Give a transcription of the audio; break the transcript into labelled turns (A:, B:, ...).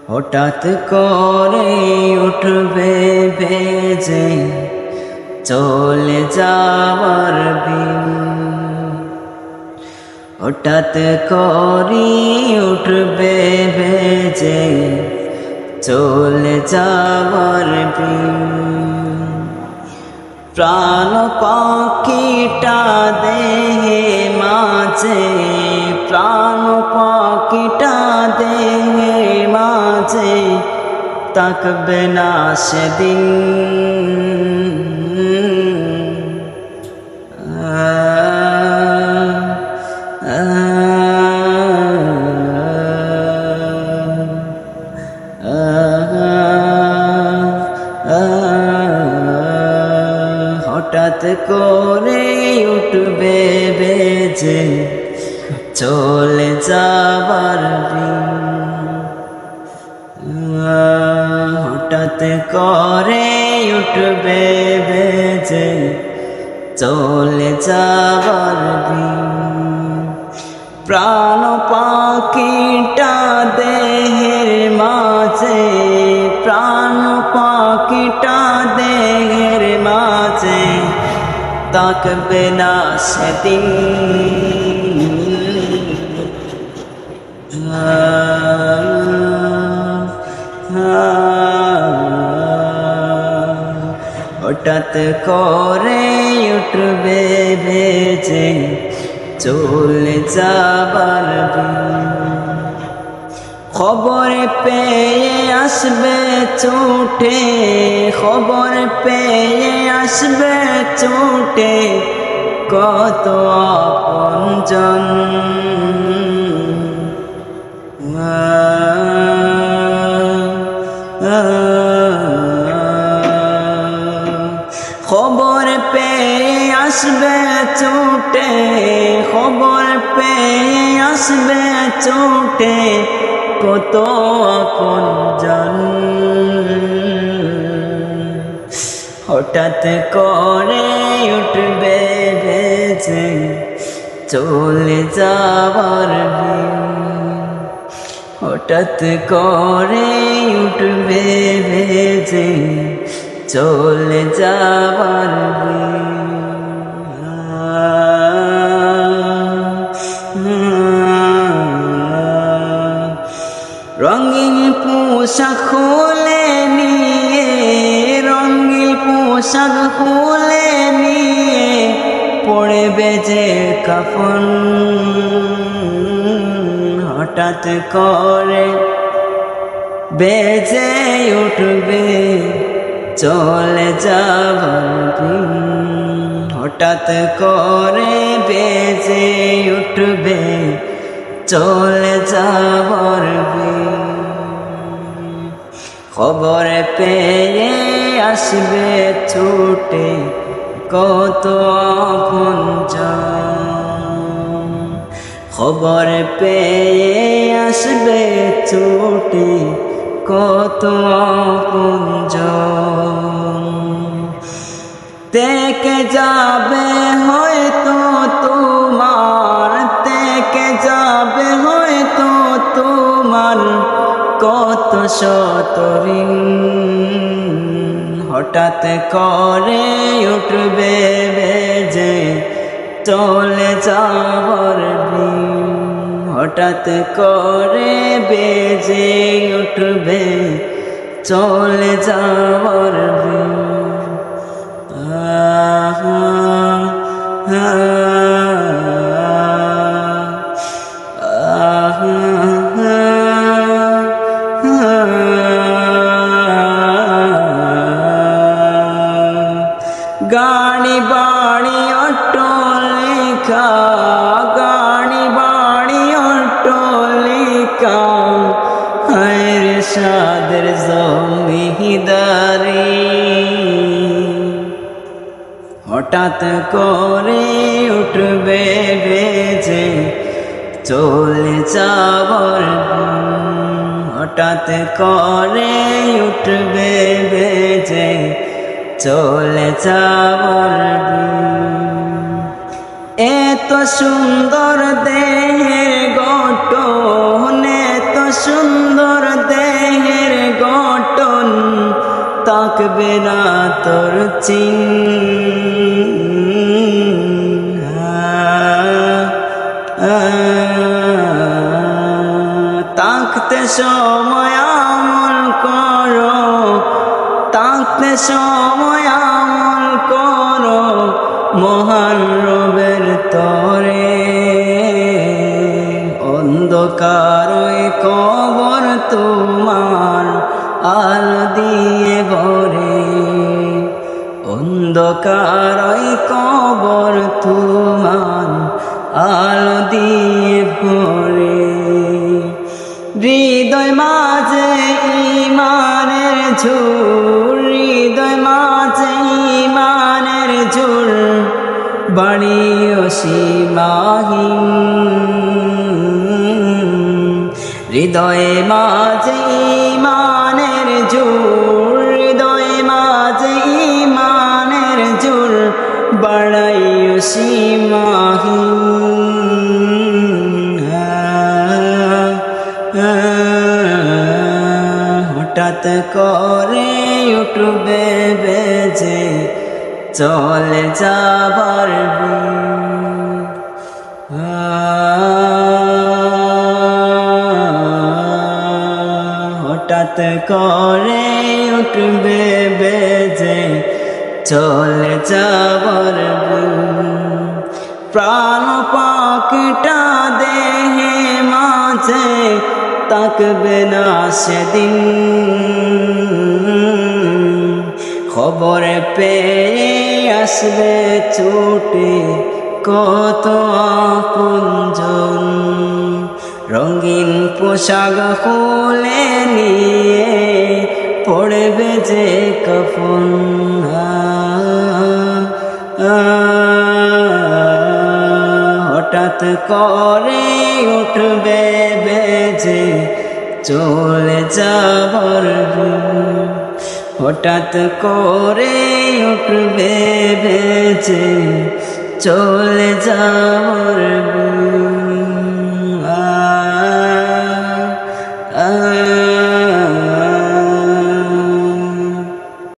A: হঠাৎ করে উঠবে ভেজে চলে যাওয়ার দিন, হঠাৎ করে উঠবে ভেজে চলে যাওয়ার দিন। প্রাণ পাখিটা দেহে মাঝে, প্রাণ পাখিটা দেহে মাঝে তাকবে না সেদিন। হঠাৎ করে উঠবে বেজে চলে যাবার দিন, হঠাৎ করে উঠবে বেজে চলে যাবার দিন। প্রাণ পাখিটা দেহের মাঝে, প্রাণ পাখিটা দেহের মাঝে তাকবে না সেদিন। হঠাৎ করে উঠবে ভেজে চলে যাবার দিন, খবর পেয়ে আসবে ছুটে, খবর পেয়ে আসবে ছুটে কত আপনজন। খবর পেয়ে আসবে ছুটে, খবর পেয়ে আসবে ছুটে কত আপনজন। হঠাৎ করে উঠবে ভেজে চলে যাবার দিন, হঠাৎ করে উঠবে ভেজে চলে যাবার দিন। রঙিন পোশাক খুলে নিয়ে, রঙিন পোশাক খুলে নিয়ে পড়বে যে কাফন, হঠাৎ করে বেজে উঠবে চলে যাবার দিন, হঠাৎ করে বেজে উঠবে চলে যাবার দিন। খবর পেয়ে আসবে ছুটে কত আপনজন, খবর পেয়ে আসবে ছুটে কত আপনজন। থেকে যাবে হয়তো তোমার, থেকে যাবে হয়তো তোমার কত শত ঋণ, হঠাৎ করে উঠবে বেজে চলে যাবার দিন, হঠাৎ করে বেজে উঠবে চলে যাবার দিন। গাড়ি বাড়ি অট্টালিকা, গাড়ি বাড়ি অট্টালিকা হায়রে সাদের জমিদারি, হঠাৎ করে উঠবে বেজে চলে যাবার হঠাৎ করে উঠবে বেজে চলে যাবার এত সুন্দর দেহের গঠন এত সুন্দর দেহের গঠন তাকবে না তোর তাকতে সময় আমল করো তাকতে সময় আমল করো মহান রবের তরে অন্ধকার কবর তোমার আলো দিয়ে ভরে অন্ধকার কবর তোমার আলো দিয়ে ভরে হৃদয় মাঝে ঈমানের ঝুল হৃদয় মাঝে ঈমানের ঝুল বাড়িও সীমাহীন হৃদয়ে মাঝে ঈমানের ঝুল হৃদয়ে মাঝে ঈমানের ঝুল বাড়াইও সীমাহীন হঠাৎ করে উঠবে বেজে চলে যাবার হঠাৎ করে উঠবে বেজে চলে যাবার প্রাণ পাখিটা দেহে মাঝে তাকবে না সেদিন খবর পেয়ে আসবে ছুটে কত আপনজন রঙিন পোশাক খুলে নিয়ে পড়বে যে কাফন হঠাৎ করে উঠবে বেজে চলে যাবার হঠাৎ করে উঠবে বেজে চলে যাবার